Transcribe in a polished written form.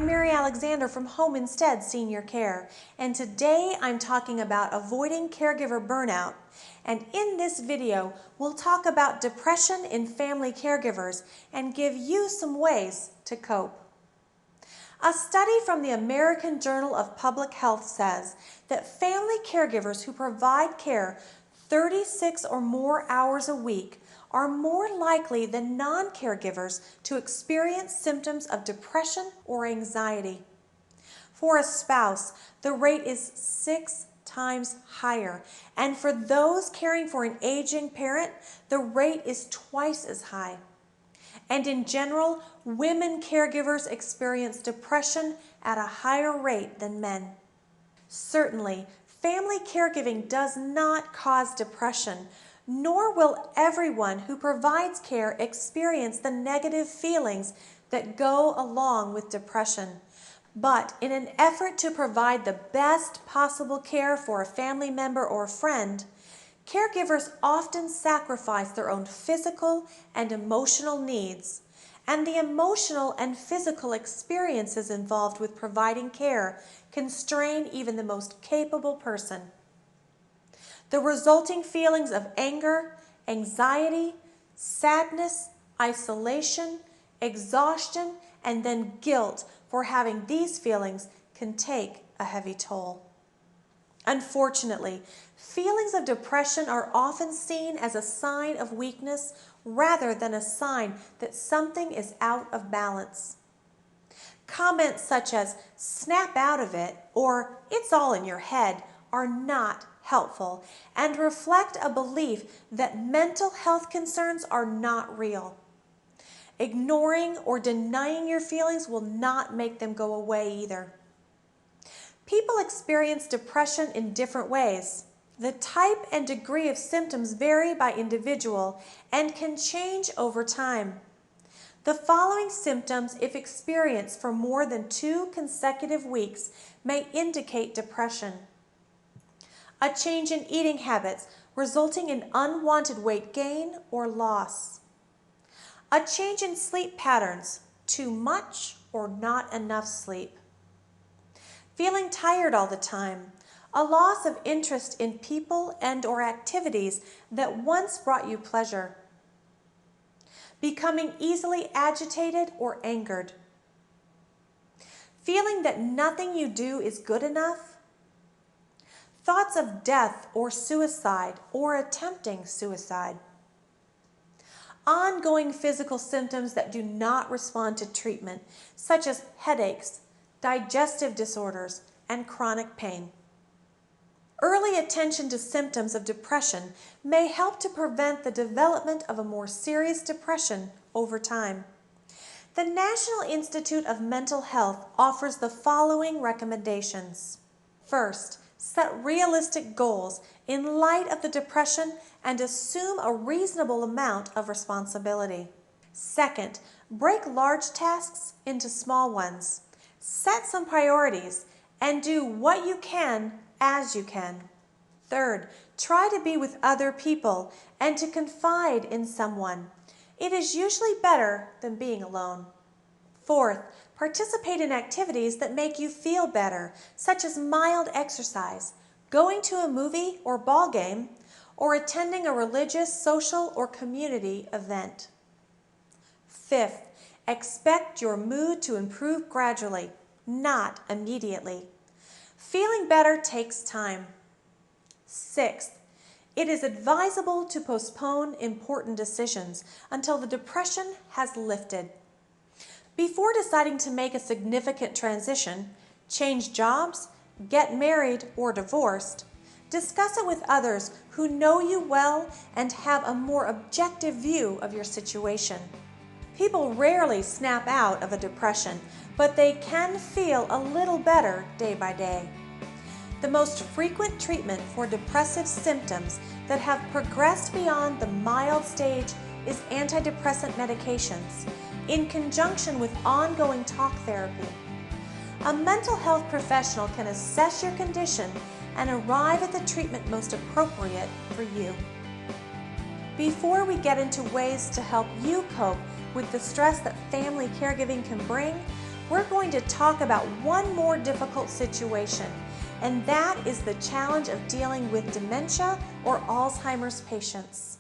I'm Mary Alexander from Home Instead Senior Care, and today I'm talking about avoiding caregiver burnout. And in this video, we'll talk about depression in family caregivers and give you some ways to cope. A study from the American Journal of Public Health says that family caregivers who provide care 36 or more hours a week are more likely than non-caregivers to experience symptoms of depression or anxiety. For a spouse, the rate is 6 times higher, and for those caring for an aging parent, the rate is twice as high. And in general, women caregivers experience depression at a higher rate than men. Certainly, family caregiving does not cause depression, nor will everyone who provides care experience the negative feelings that go along with depression. But in an effort to provide the best possible care for a family member or friend, caregivers often sacrifice their own physical and emotional needs, and the emotional and physical experiences involved with providing care can strain even the most capable person. The resulting feelings of anger, anxiety, sadness, isolation, exhaustion, and then guilt for having these feelings can take a heavy toll. Unfortunately, feelings of depression are often seen as a sign of weakness rather than a sign that something is out of balance. Comments such as "snap out of it" or "it's all in your head" are not helpful and reflect a belief that mental health concerns are not real. Ignoring or denying your feelings will not make them go away either. People experience depression in different ways. The type and degree of symptoms vary by individual and can change over time. The following symptoms, if experienced for more than 2 consecutive weeks, may indicate depression. A change in eating habits resulting in unwanted weight gain or loss. A change in sleep patterns, too much or not enough sleep. Feeling tired all the time, a loss of interest in people and/or activities that once brought you pleasure. Becoming easily agitated or angered. Feeling that nothing you do is good enough. Thoughts of death or suicide or attempting suicide. Ongoing physical symptoms that do not respond to treatment, such as headaches, digestive disorders, and chronic pain. Early attention to symptoms of depression may help to prevent the development of a more serious depression over time. The National Institute of Mental Health offers the following recommendations. First, set realistic goals in light of the depression and assume a reasonable amount of responsibility. Second, break large tasks into small ones. Set some priorities and do what you can as you can. Third, try to be with other people and to confide in someone. It is usually better than being alone. Fourth, participate in activities that make you feel better, such as mild exercise, going to a movie or ball game, or attending a religious, social, or community event. Fifth, expect your mood to improve gradually, not immediately. Feeling better takes time. Sixth, it is advisable to postpone important decisions until the depression has lifted. Before deciding to make a significant transition, change jobs, get married or divorced, discuss it with others who know you well and have a more objective view of your situation. People rarely snap out of a depression, but they can feel a little better day by day. The most frequent treatment for depressive symptoms that have progressed beyond the mild stage is antidepressant medications, in conjunction with ongoing talk therapy. A mental health professional can assess your condition and arrive at the treatment most appropriate for you. Before we get into ways to help you cope with the stress that family caregiving can bring, we're going to talk about one more difficult situation, and that is the challenge of dealing with dementia or Alzheimer's patients.